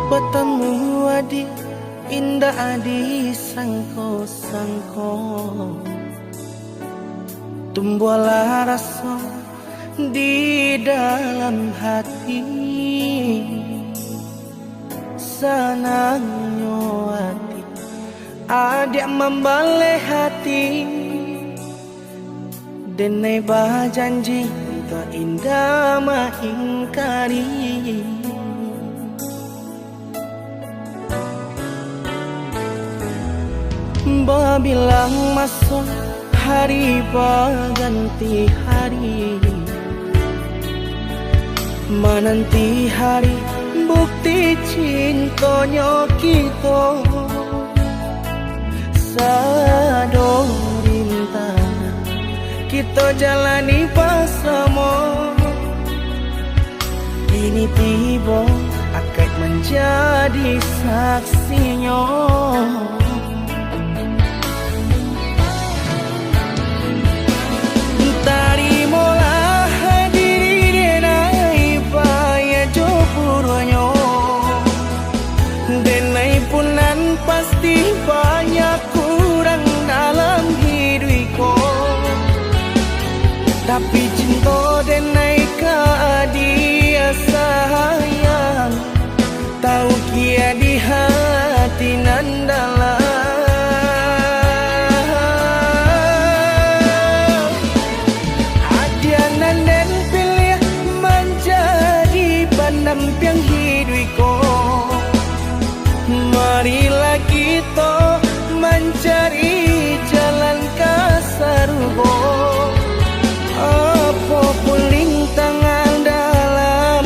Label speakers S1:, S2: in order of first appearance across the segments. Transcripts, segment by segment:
S1: Bertemu adik indah adi sangko-sangko, tumbuhlah rasa di dalam hati. Senangnya hati adik membalik hati, denai berjanji tak indah mengingkari. Bilang masuk hari berganti hari, menanti hari bukti cintanya kita. Sado rintang kita jalani bersama, ini tiba akan menjadi saksinya. Tarimalah diri denai paya jopuranyo, denai punan pasti banyak kurang dalam hidupku, tapi cinta denai ke dia sayang, tahu kia di hati nan dalam. Nampiang hidupku, marilah kita mencari jalan ke surga. Apa pun rintangan dalam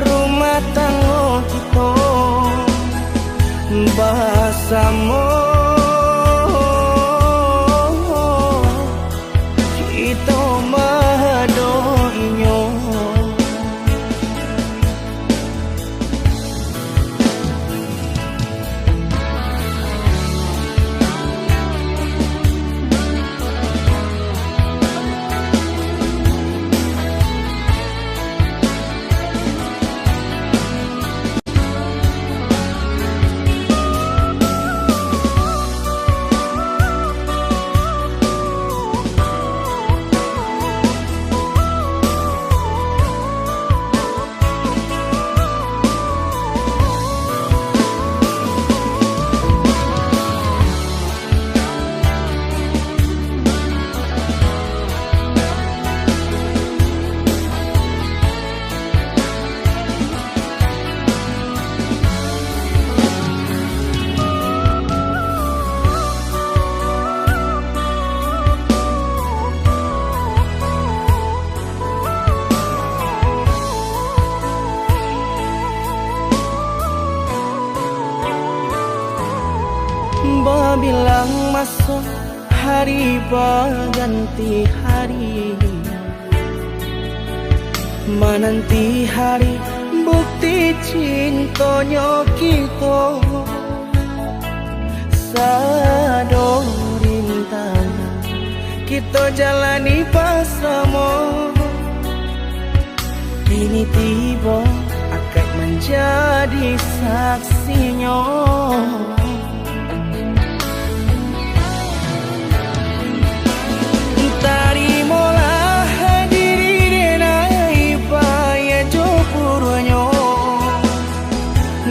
S1: rumah tangga kita, bersama kita madoinya. Bilang masuk hari berganti hari, menanti hari bukti cintanya kita. Sado rintang kita jalani bersama, kini tiba akan menjadi saksinya. Tarimalah diri denai paya jopuranyo,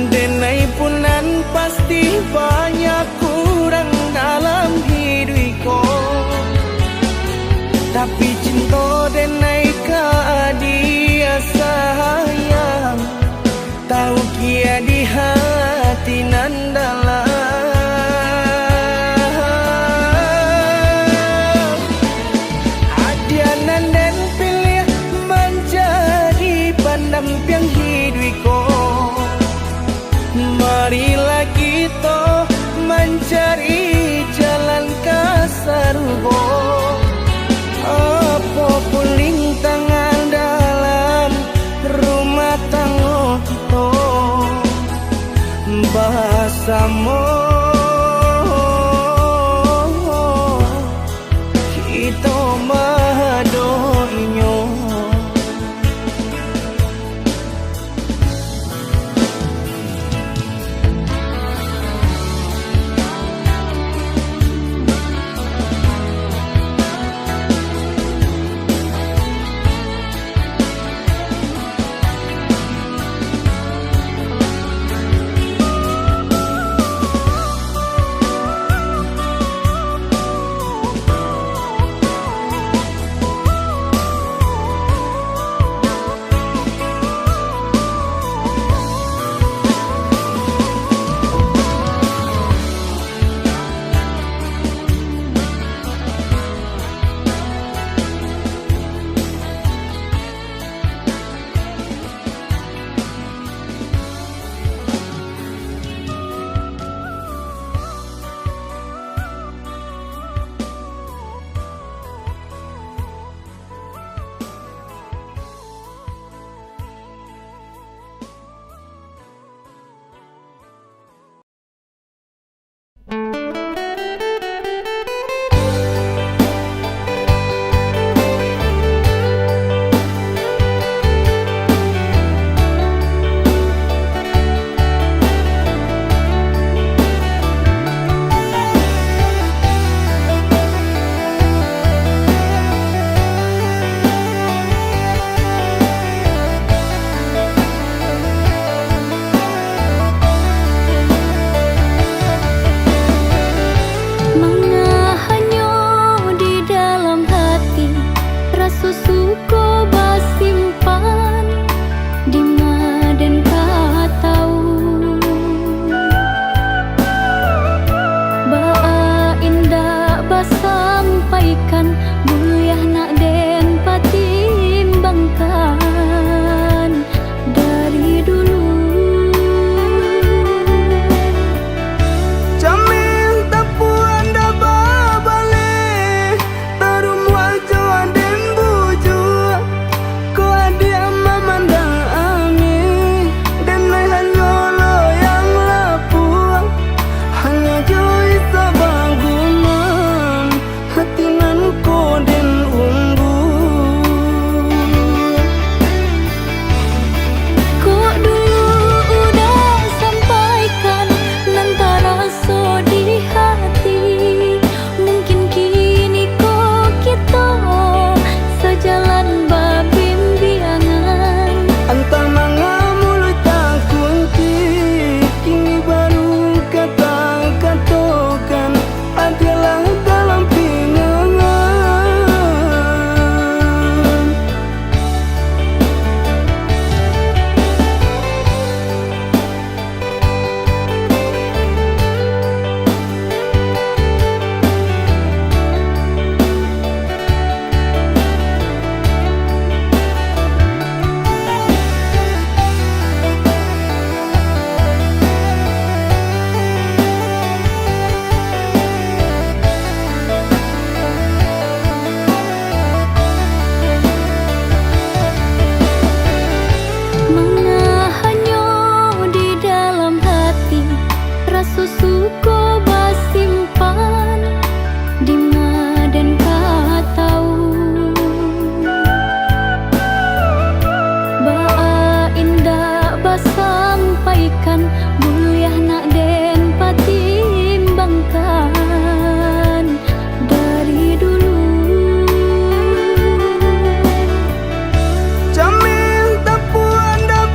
S1: denai punan pasti banyak kurang dalam hidupku, tapi cinta denai ke dia sayang, tahu kia di hati nan dalam. Nampiang hidupku, marilah kita mencari jalan ke surga. Apa pun rintangan dalam rumah tangga kita, bersama kita madoinya.
S2: Mengahanyo di dalam hati, rasa suko basimpan di madan ka tahu. Ba indah basampaikan mulia nak den patimbangkan dari dulu.
S1: Jamin tak puan dah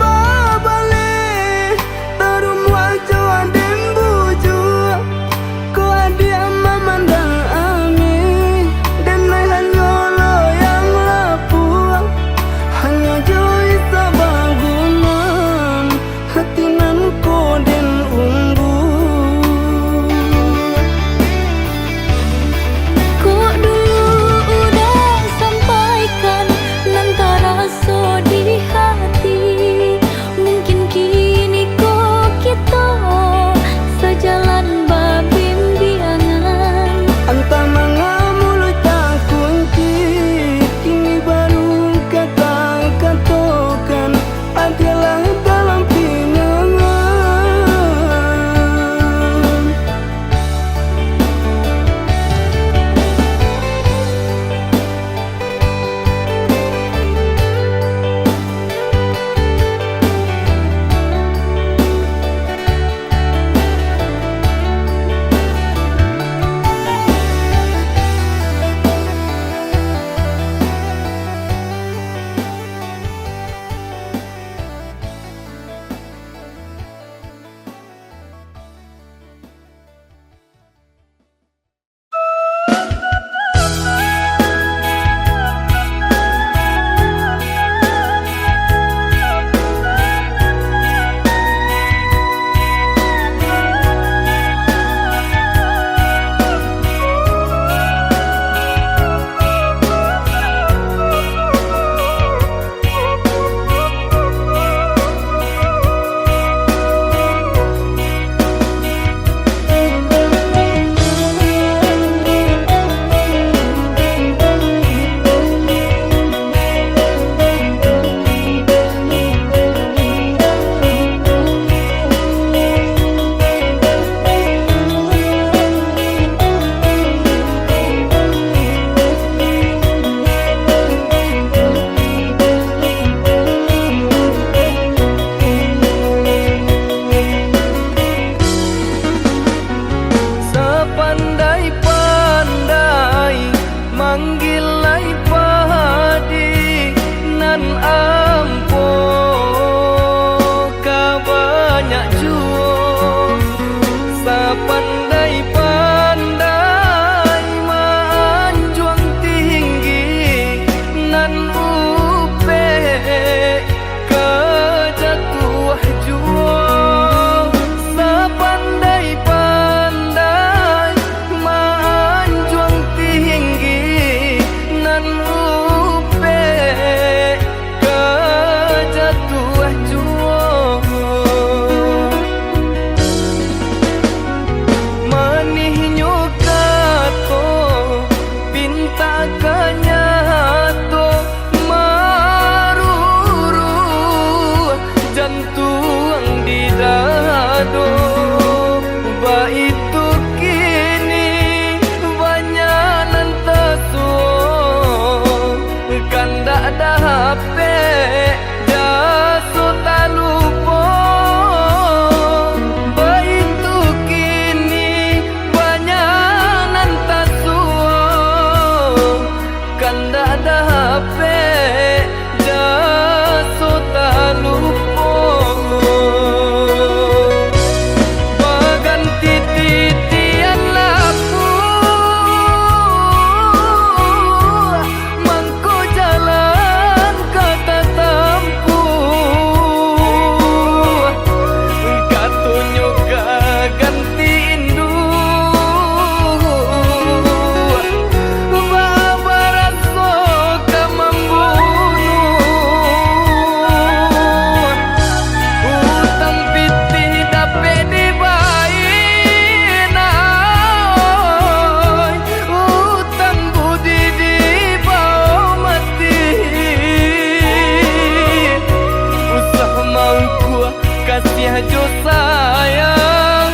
S1: kasih jo sayang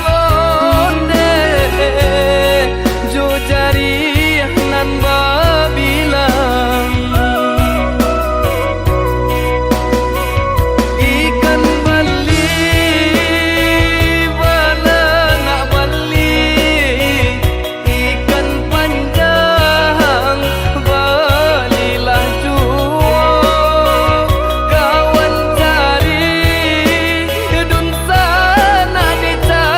S1: onde jo jari nan babilang ikan bali bala nak bali ikan panjang balilah juo kawan cari dun sana dicari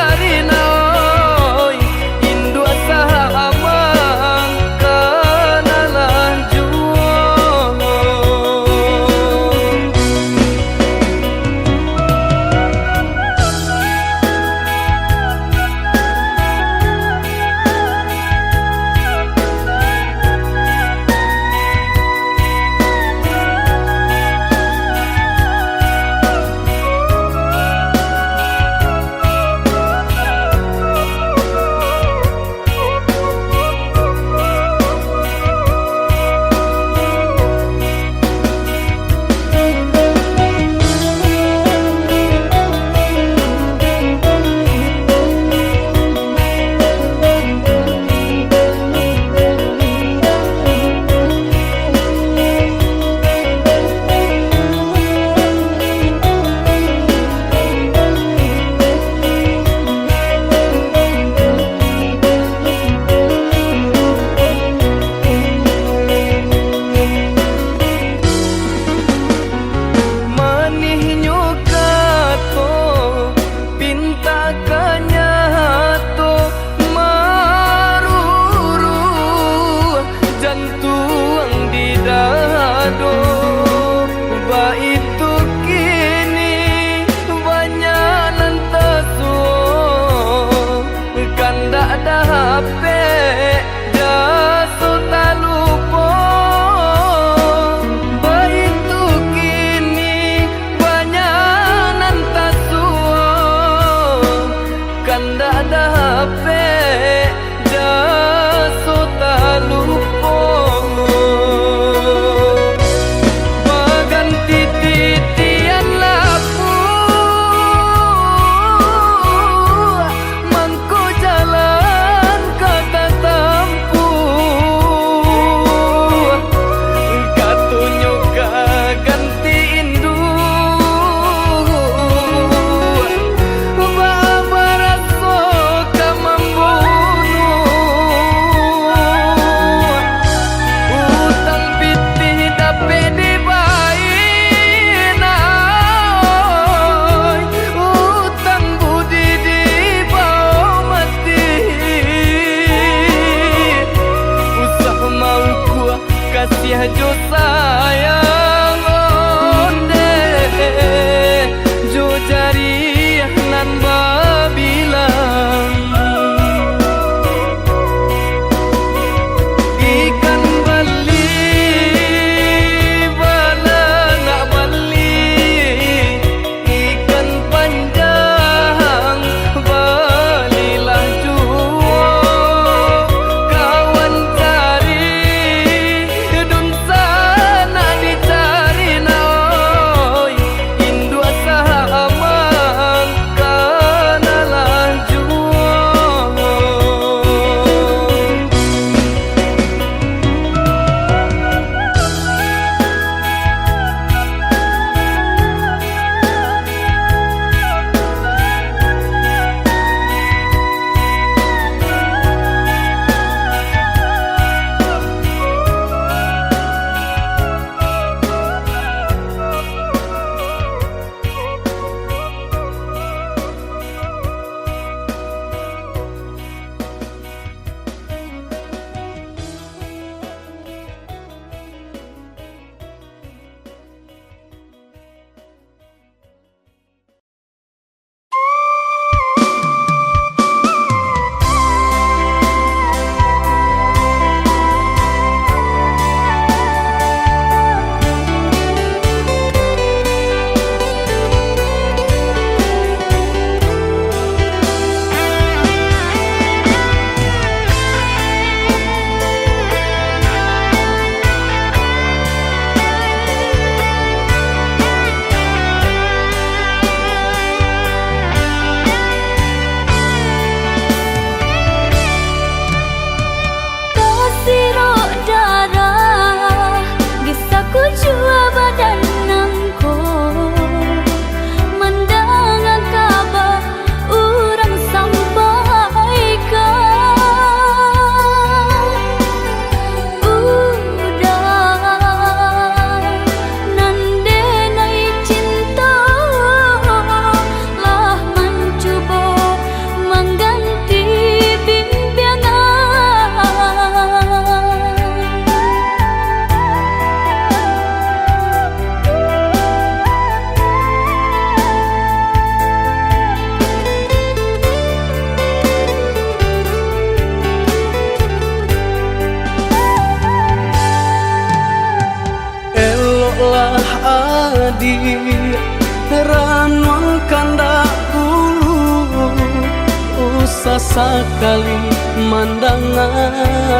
S1: sekali mandang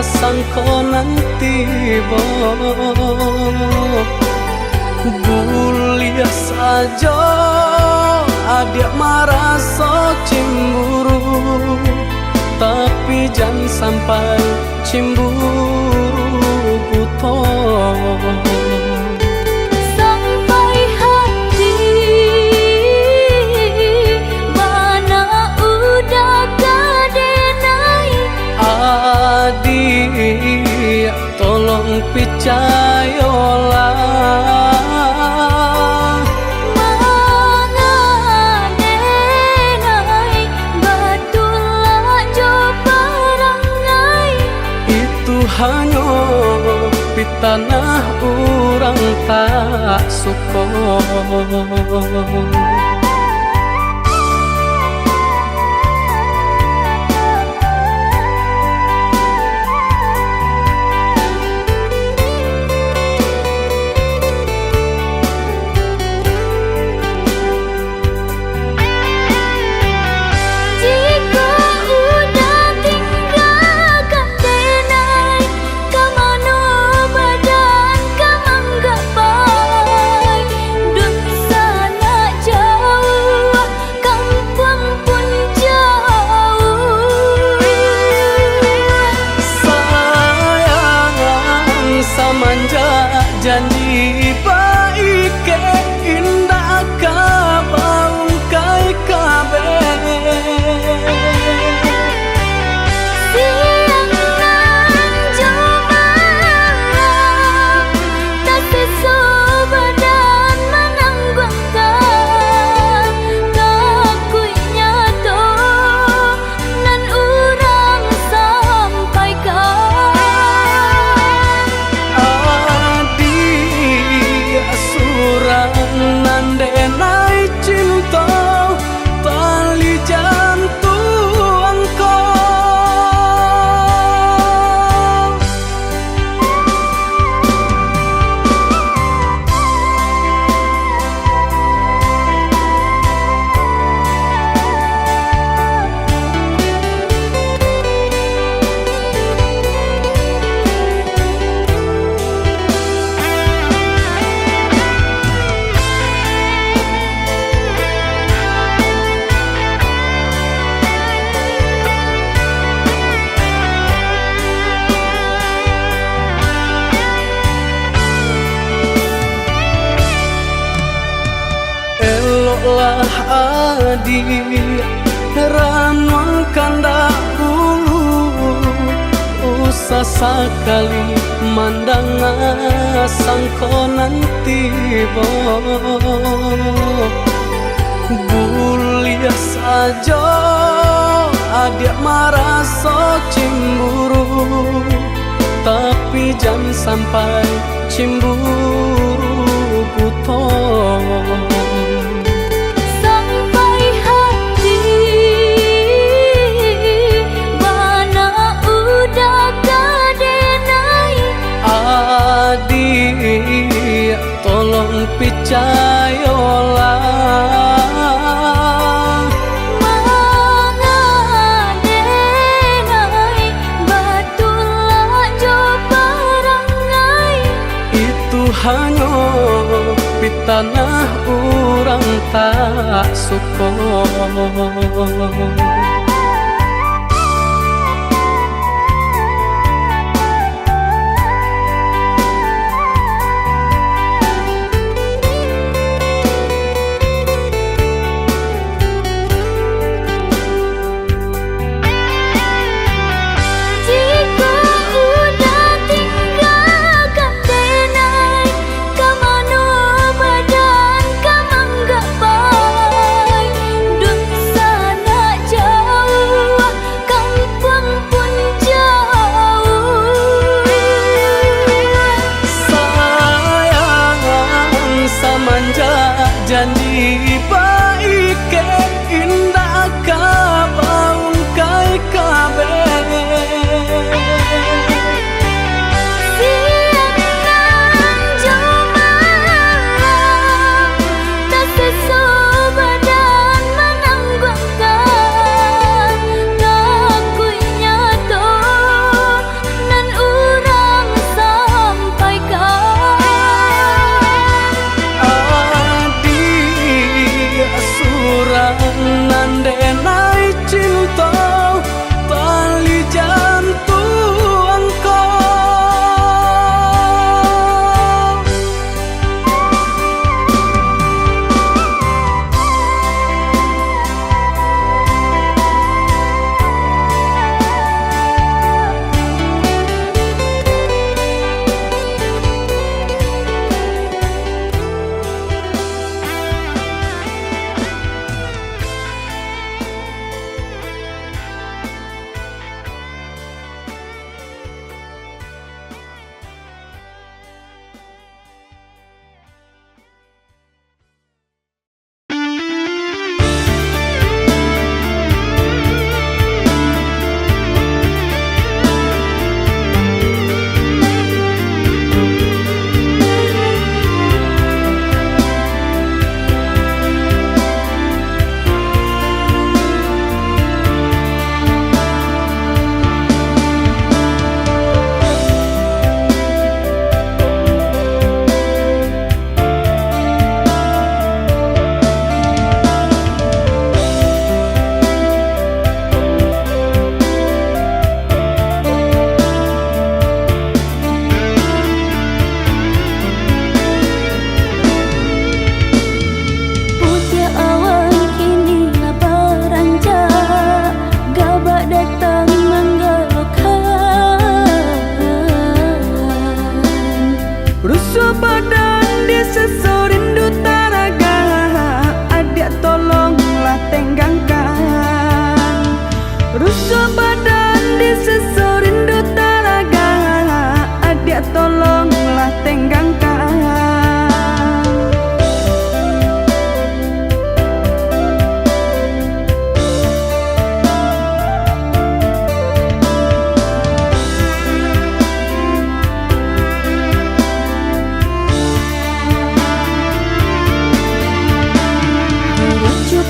S1: sangko nanti Gulia saja adik merasa cemburu, tapi jangan sampai cemburu buta.
S2: Sampai hati mana udah kadenai.
S1: Adik tolong percayalah, hanya di tanah orang tak suka. Janji baik ke indah kabau kai kabe.
S2: Siang nan jemaah tak sesobadan menanggungkan kakunya to nan urang sampaikan.
S1: Nandenai cinta tali jantungku. Eloklah adik ranuang kandak bulu, usah sekali mandang sangko nanti Gulia saja adik merasa cemburu, tapi jangan sampai cemburu buta. Adik tolong percayalah,
S2: mengadenai batulah jobarangai.
S1: Itu hanya di tanah orang tak suka. Janji baik ke indah kabau kai kabe.
S2: Siang nan jemaah tak sesobadan menanggungkan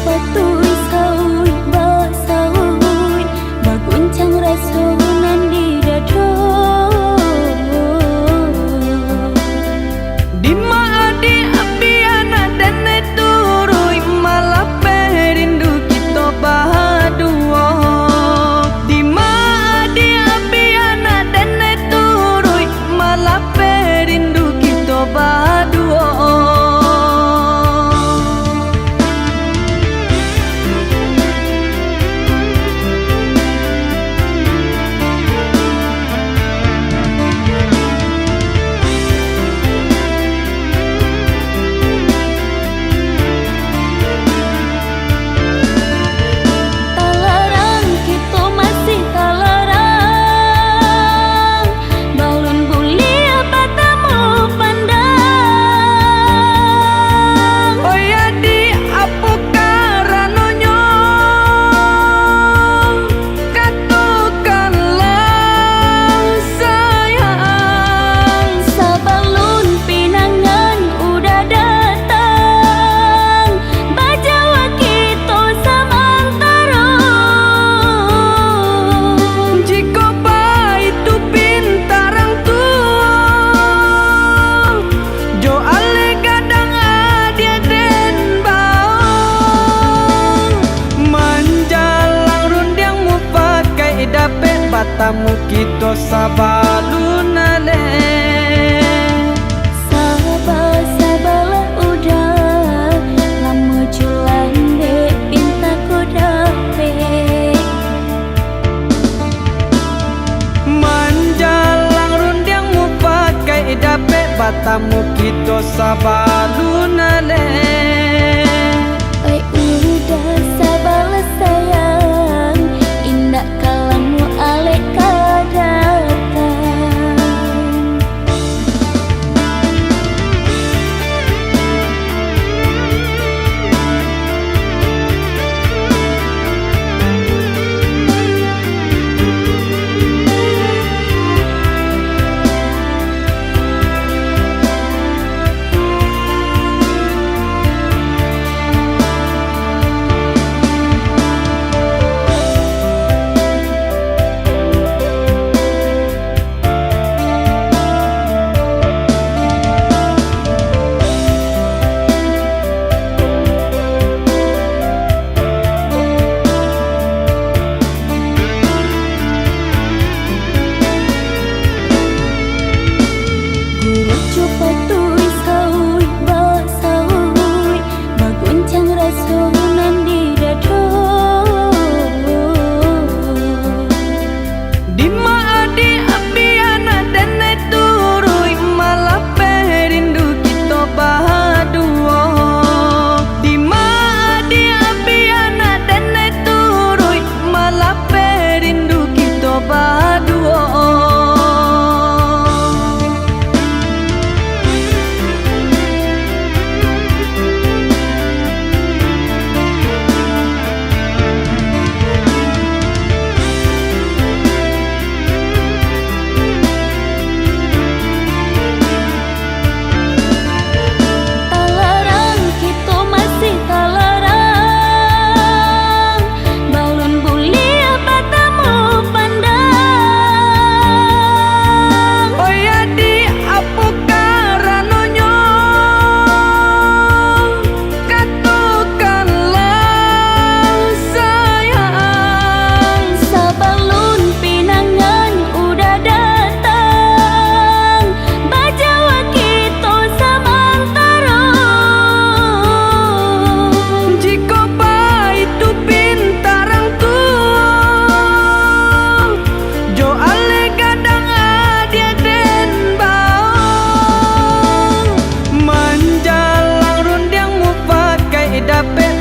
S2: coba tuh saui basaui baguncang rasonan di dado
S1: di maadi apiana dene turui malah perindu kita bahaduo di maadi apiana dene turui malah perindu kita bahaduo. Batamu kita sabalunale
S2: Sabah-sabahlah udah lama julan dek pinta ko dapet
S1: manjalang rundiang mu pakai dapet batamu kita sabalunale
S2: udah sabarlah sayang indah kalamu alek kadatan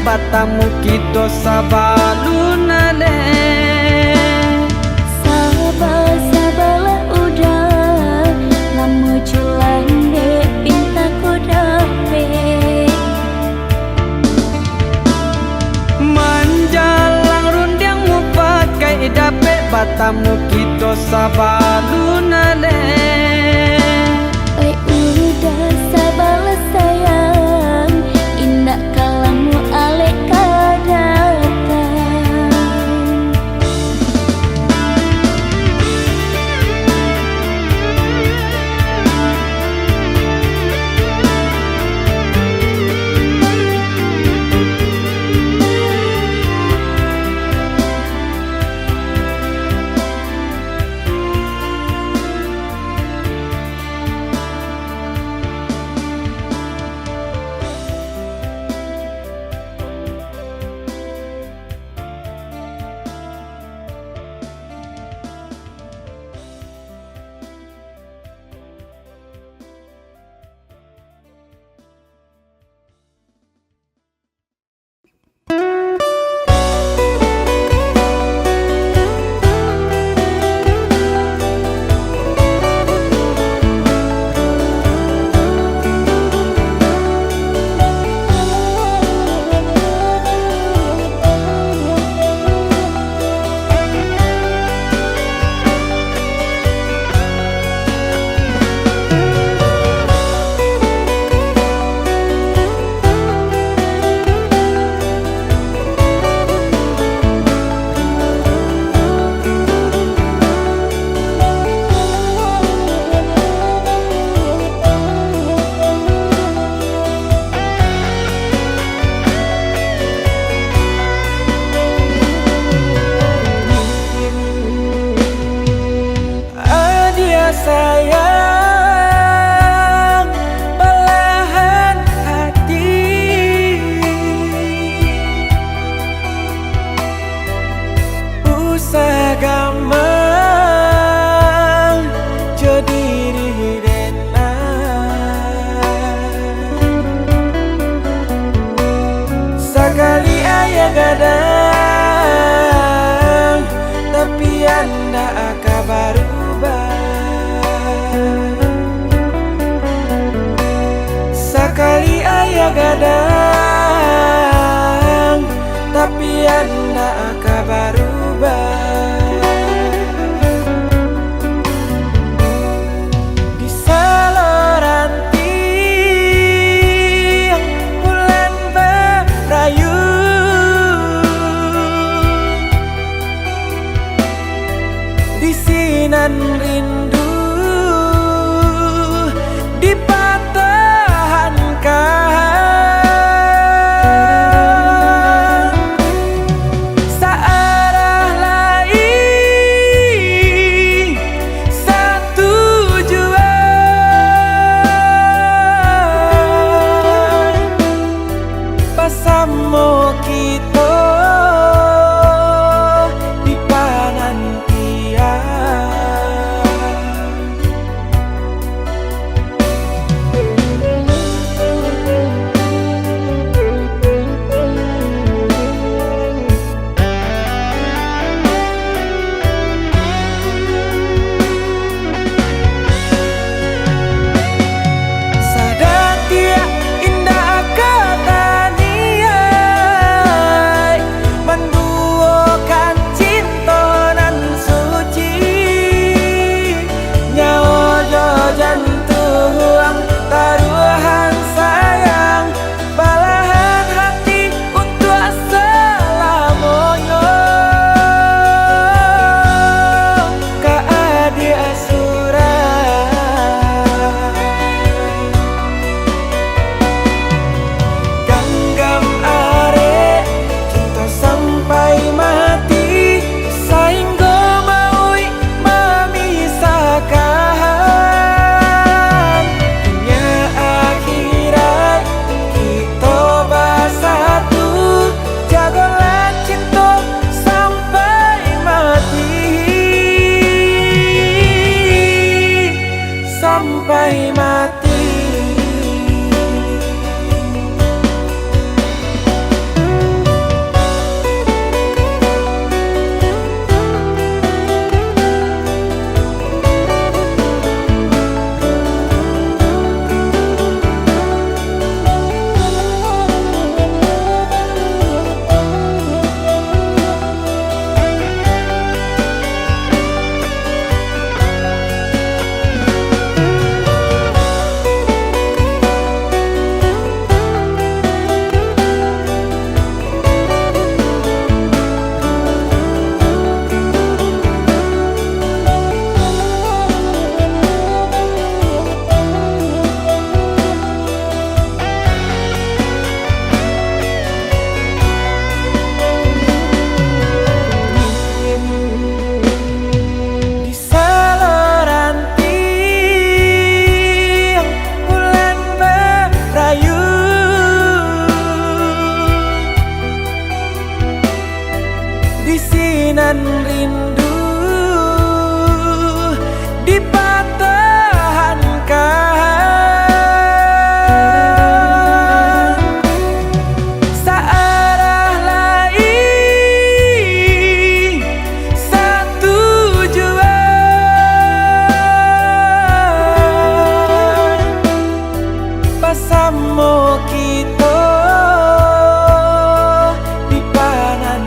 S1: batamu kita sabalunale
S2: Sabah-sabahlah udah lama julan dek pinta ko dapet
S1: manjalang rundiang mu pakai dapet batamu kita sabalunale
S2: udah sabarlah sayang indah kalamu alek kadatan
S1: gadang, tapi anda akan berubah. Sekali ayah gadang, tapi anda akan berubah. Di Saloranti bulan berayu, di sinan rindu dipatahankan. Searah lain, satu tujuan, bersama kita di penantian. Sadatia indah ketaniai, menduakan cinta nan suci. Nyawa jantung taruhan sayang, balahan hati untuk selamanya. Keadi asuran genggam are cinta sampai mati, sehingga maui memisahkan. Dunia akhirat kita bersatu, jagalah cinta sampai mati, sampai mati. Di Saloranti bulan berayu, di sinan rindu dipatahankan. Searah lain, satu tujuan, bersama kita di penantian.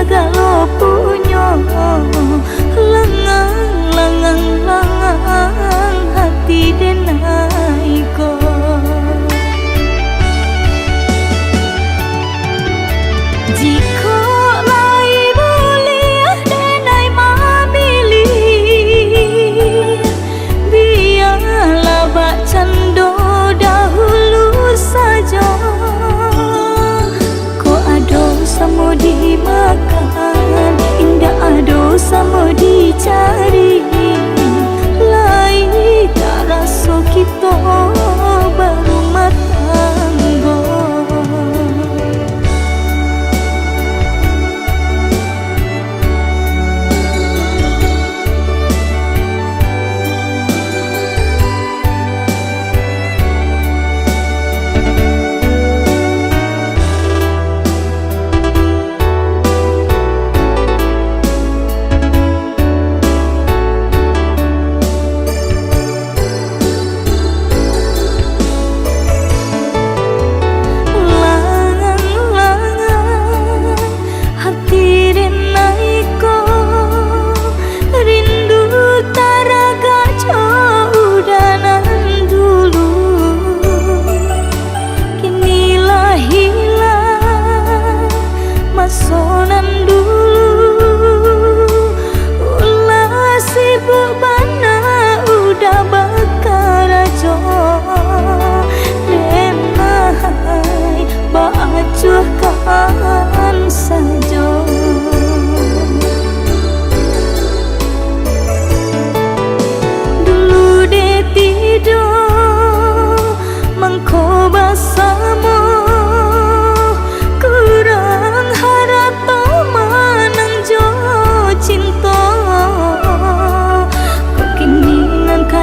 S2: sagala punya. Lengang, lengang, lengang hati denai ko. Jika lai boleh denai memilih, biarlah bak cando dahulu saja. Ko ado samo dimakan, indah ado samo dicari. Lai tak rasa kita baru matanggo. Sonan dulu, ulah sibuk bana udah bakar aja. Denai bacuhkan saja. Dulu de tidur mangko bersama.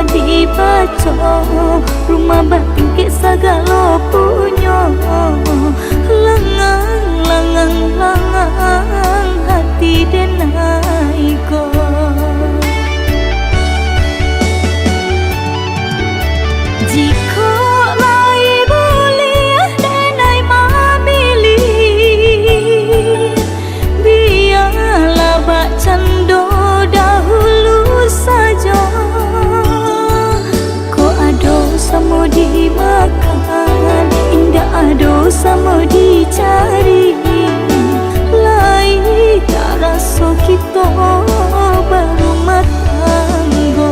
S2: Dibaca rumah batin ke sagala punya. Lengang, lengang, lengang hati denai ko. Jika lai boleh denai memilih, biarlah bak cando dahulu saja. Samo dimakan, indah ado samo dicari. Lai tak rasa kita baru matanggo.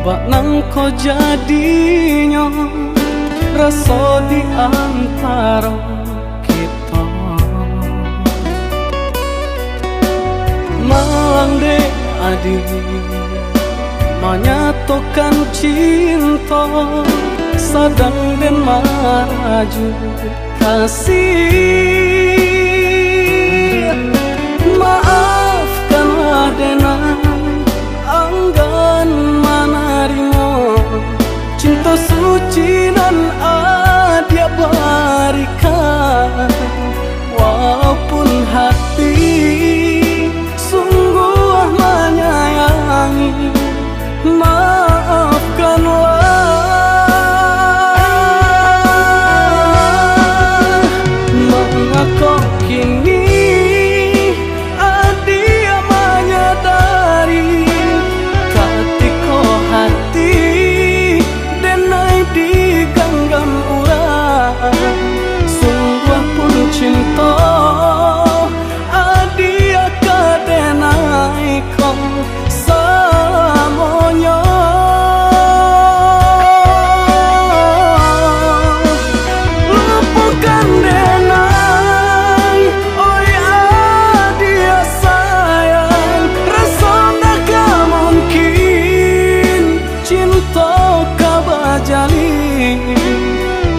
S1: bak nang ko jadinya rasa di antara kita. Malang dek adik menyatukan cinta sadang dan maju kasih. Maafkanlah denang anggan menerima cinta suci dan adia berikan. Walaupun hati sungguh menyayangi, maafkanlah. Mengapa kini adia menyadari ketika hati denai digenggam orang. Sungguh pun cinta adia kadenai kau selamanya. Lupakan denai, oi adia sayang, rasa tak mungkin cinta kau bajali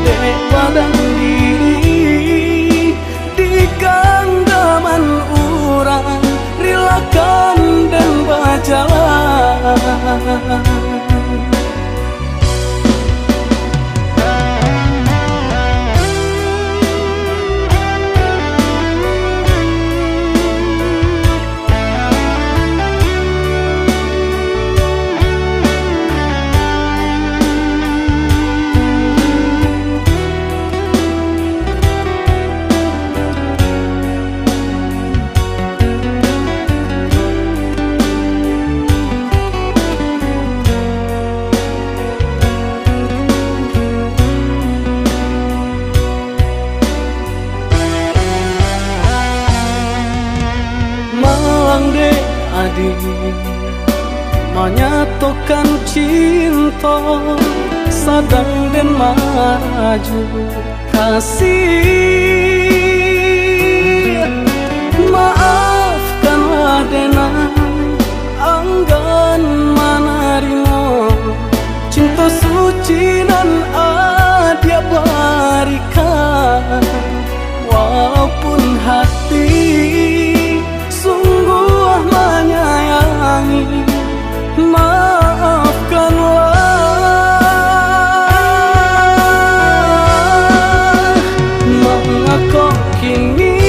S1: dek badan diri di genggaman orang. Rilakan dan berjalan. Malang dek adik menyatukan cinta sadang dan maju kasih. Maafkanlah denang anggan menerima cinta suci dan adia berikan. Walaupun hati sungguh menyayangi, maafkanlah. Mengapa kini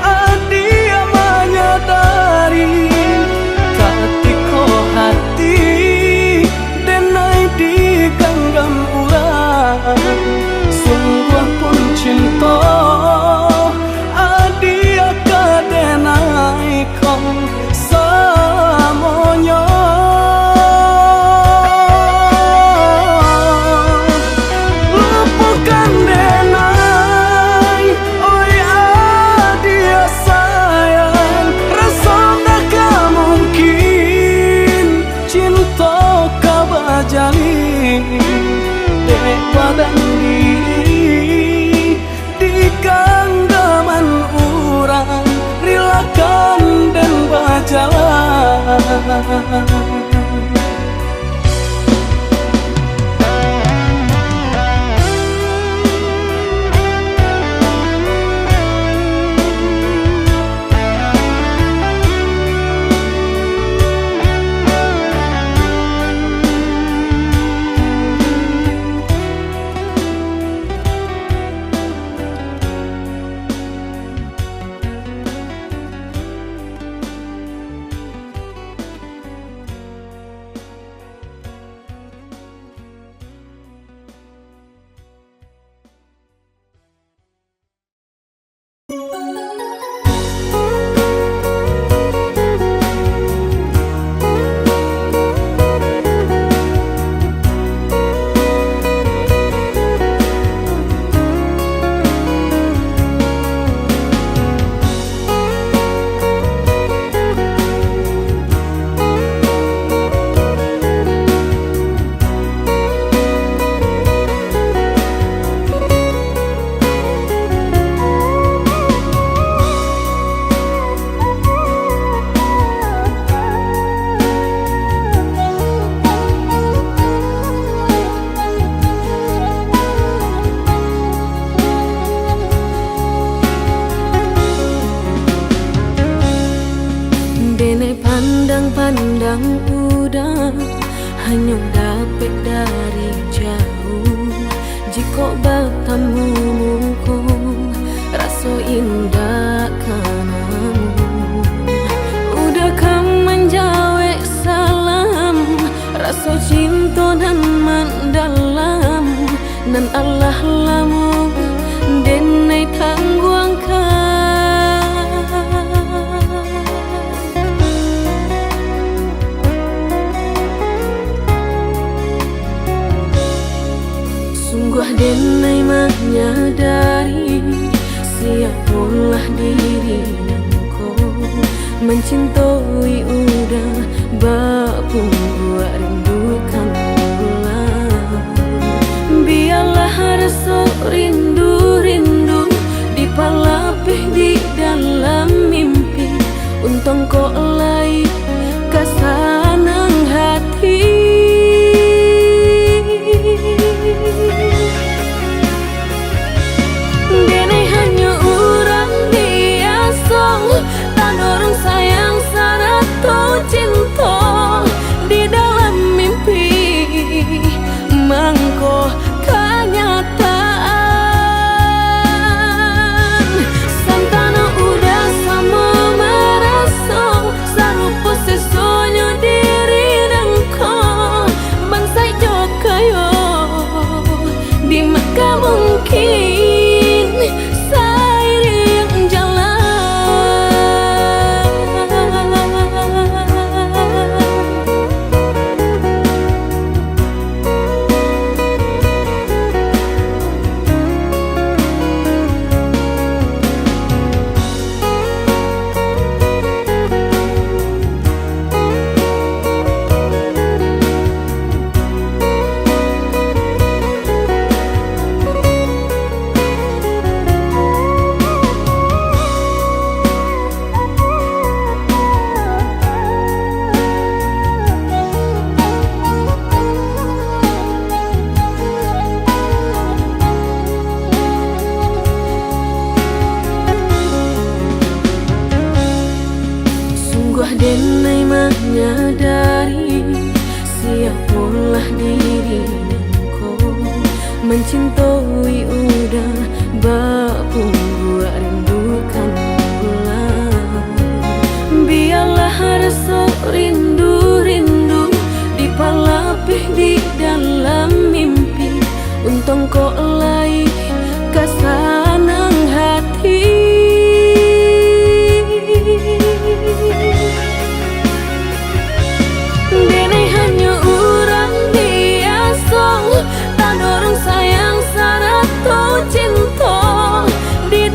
S1: adia menyadari ketika hati denai digenggam orang. Sungguh pun cinta adia kadenai kau selamanya. Lupakan denai, oi adia sayang, rasa tak mungkin cinta kau bajali dek badan diri di genggaman orang. Rilakan dan berjalan.
S2: pandang udah hanya dapat dari jauh. Jika bertemu muka rasa indah kanamu. Udah kamu menjawab salam, rasa cinta dan mendalam. Nan Allah lamu denai tangguangkan. Sungguh denai menyadari siapalah diri engkau. Mencintai udah bapung buat rindukan ulang. Biarlah rasa rindu-rindu dipalapih di dalam mimpi. Untung kau lai kesanang hati. Denai hanya orang biasa, tak orang sayang satu cinta di dalam mimpi. Mangko kenyataan santana udah sama merasa sarupa sesuanya diri dengko. Bangsai jokayo di maka mungkin seiring jalan. Sungguh denai menyadari siapalah diri engkau. Mencintai udah bapung buat rindukan ulang. Biarlah rasa rindu-rindu dipalapih di dalam mimpi. Untung kau lai kesanang hati. Denai hanya orang biasa, tak orang sayang satu cinta di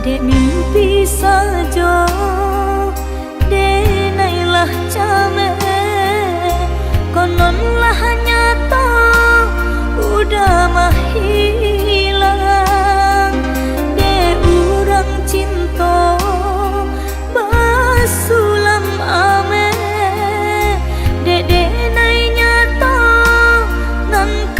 S2: Dek mimpi saja, denailah came, kononlah nyata, udah mah hilang. Dek urang cinta, basulam ame, dek denai nyata, nan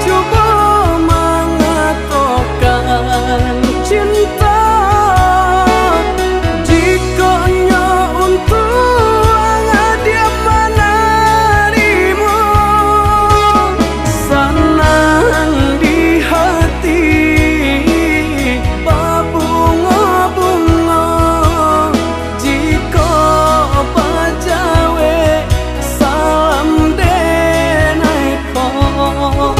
S1: coba mengatakan cinta, jika hanya untuk dia menerima, senang di hati berbunga-bunga, jika pajawe salam denai kau.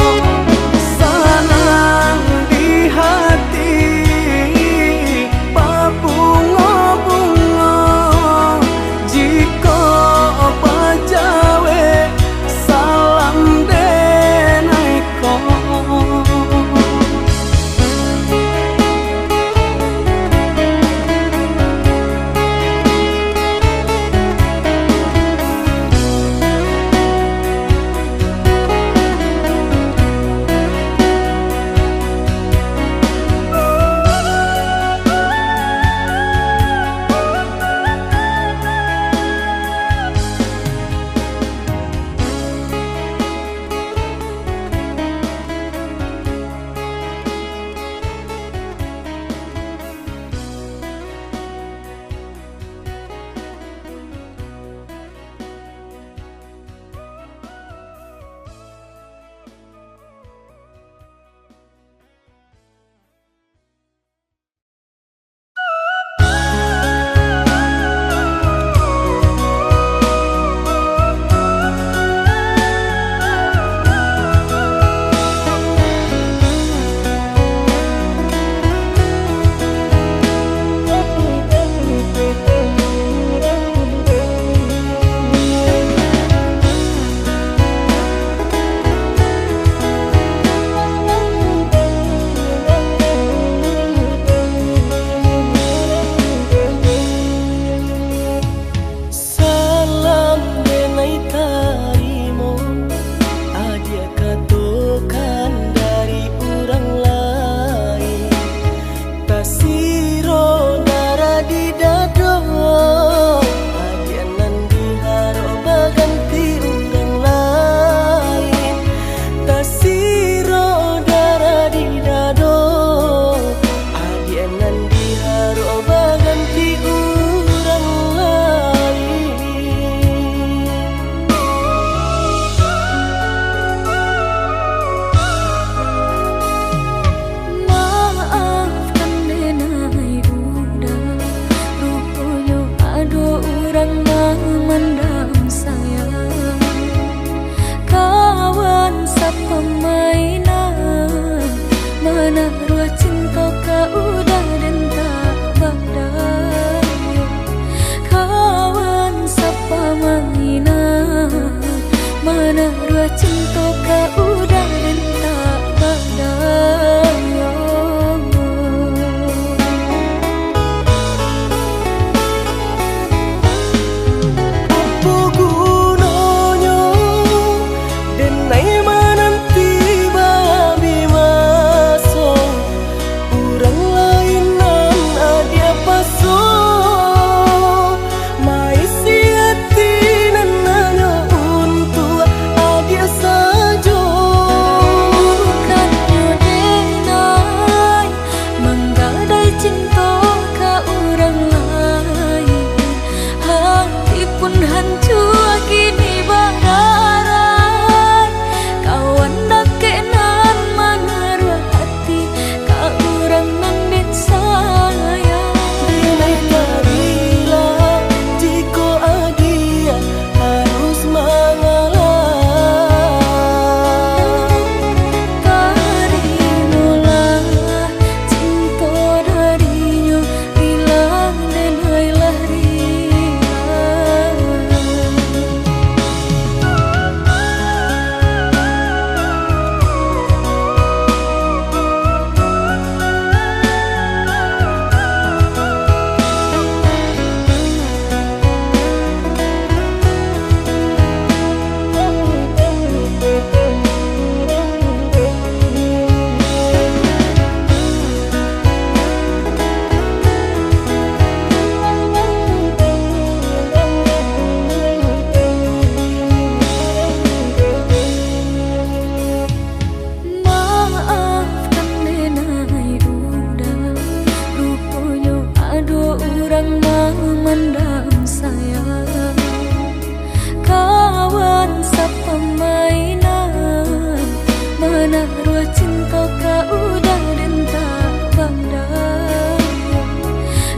S2: dua cinta kau udah dan tak pandang.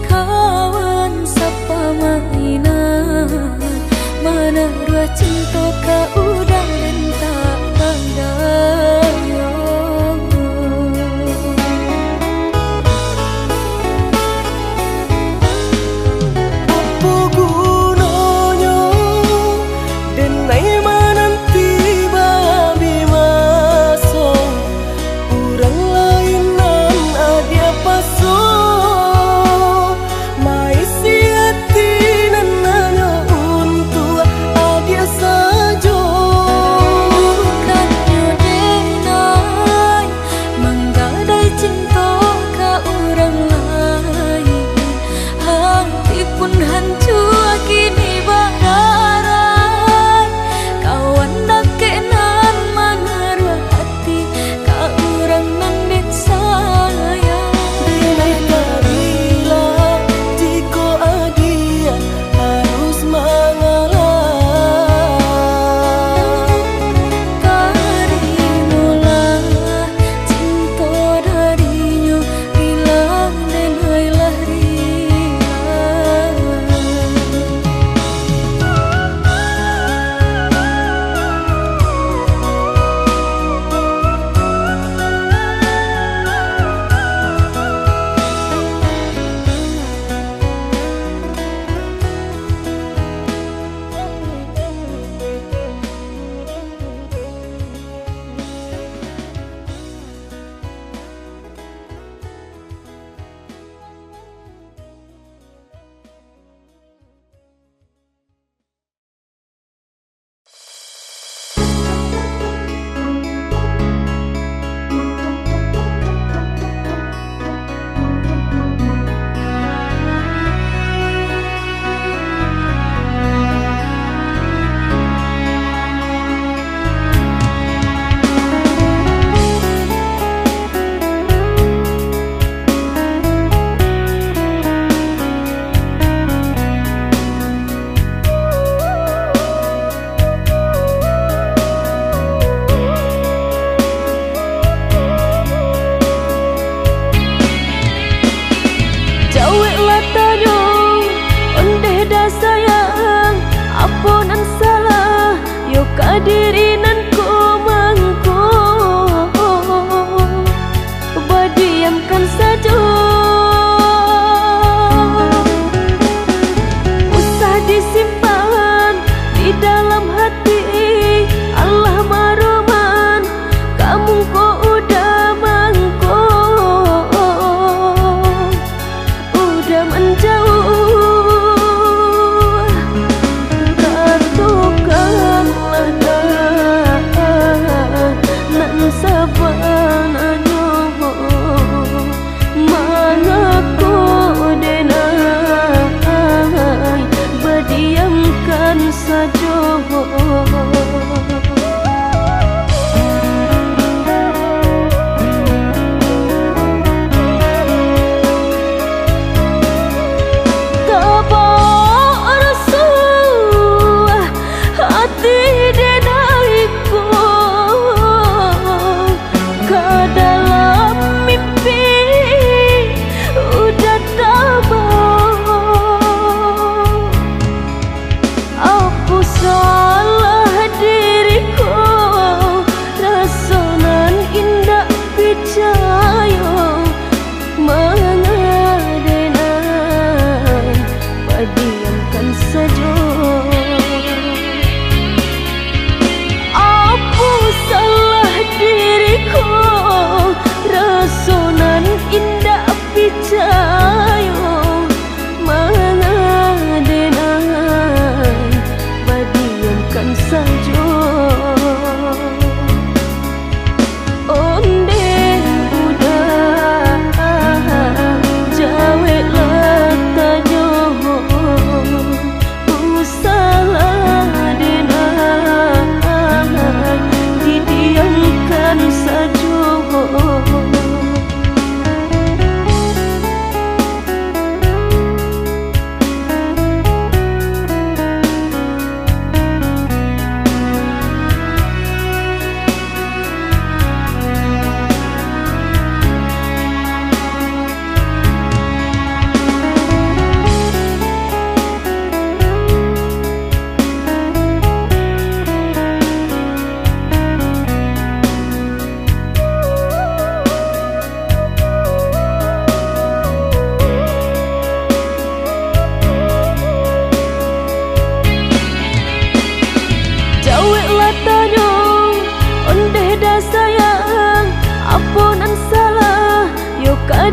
S2: Kawan sapa mainan, mana dua cinta kau udah dan tak pandang.
S1: Apa gunanya denai menanti babi masuk orang lainan adia paso mai si hati nananya untuk adia saja.
S2: Bukan denai menggadai cinta ke orang lain, hati pun hancur kini bararai. Kawan dak kenan mangaruh hati ka orang nan den sayang.
S1: Denai kabila jika adia harus mengalah.
S2: Karimulah cinta darinya hilang dan hilang hilang. Jauh latanya ondeh dah sayang, apa nan salah yo kadiri nan ku mangku. Badiamkan saja, usah disimpan di dalam hati. Allah maroman kamu kok udah mangku, udah menjauh. Katukanlah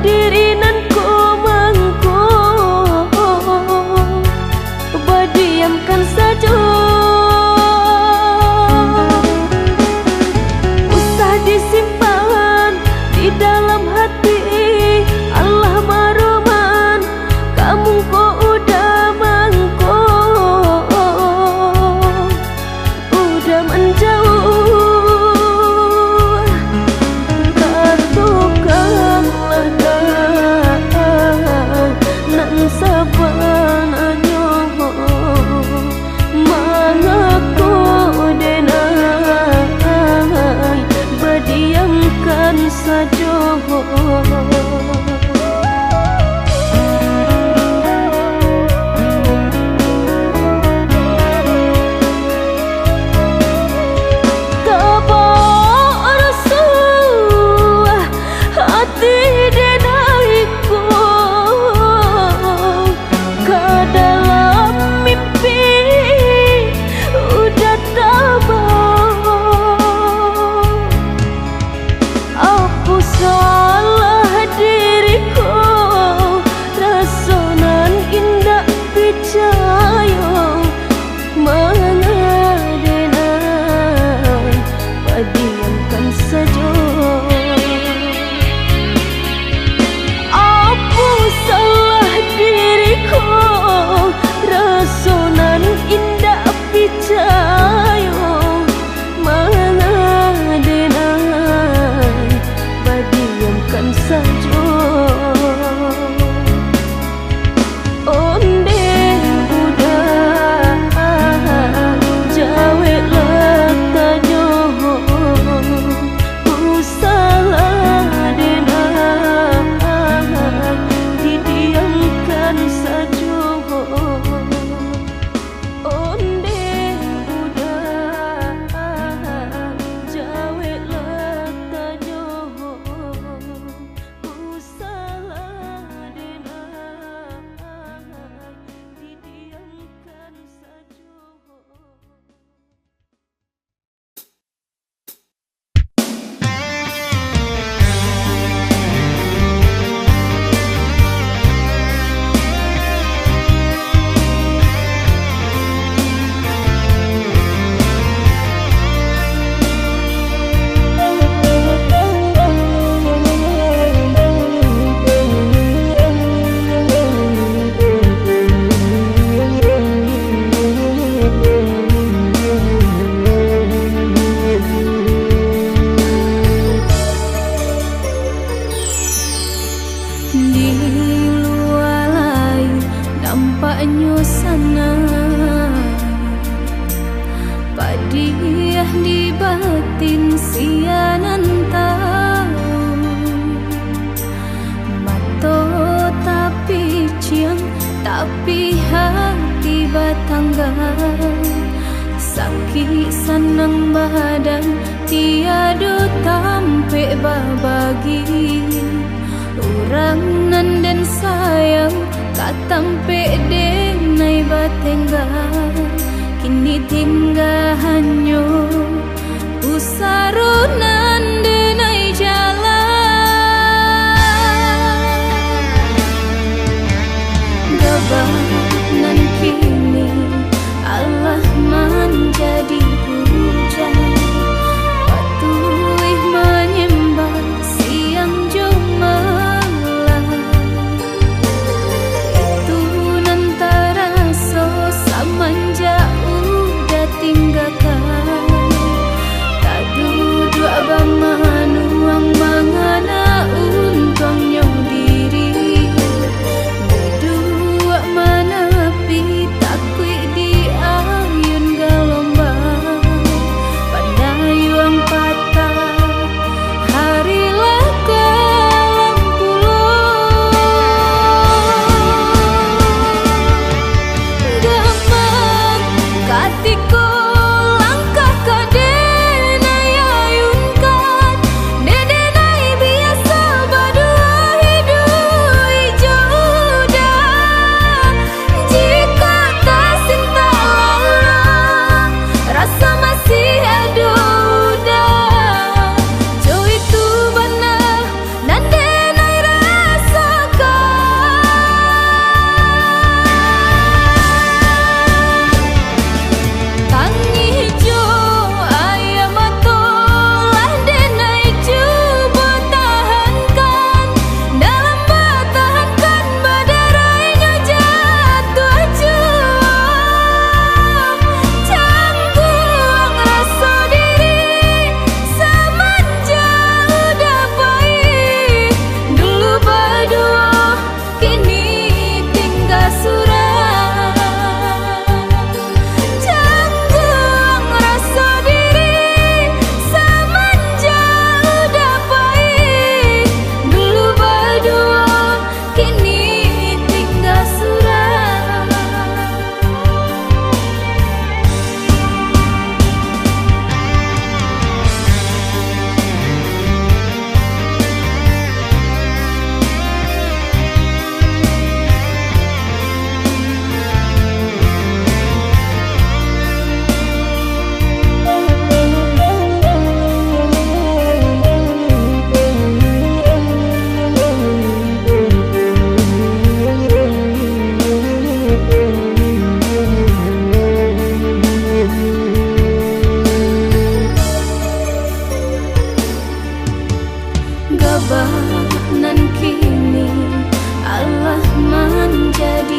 S2: diri nan ku mangku, berdiamkan saja. Usah disimpan di dalam hati, Allah maroman kamu ko udah mangko, udah menjauh. Katukanlah nan saban anyo mangaku denai, berdiamkan saja.
S3: Sakit senang badan tiada tampe babagi, orang nan den sayang katampe denai batengah, kini tinggal hanyo usarunan denai jalan. Gabah nan kini Allah menjadi hujan, patuh menyembah siang jumalah. Itu nan terasa semenjak udah tinggalkan kabar nan kini Allah menjadi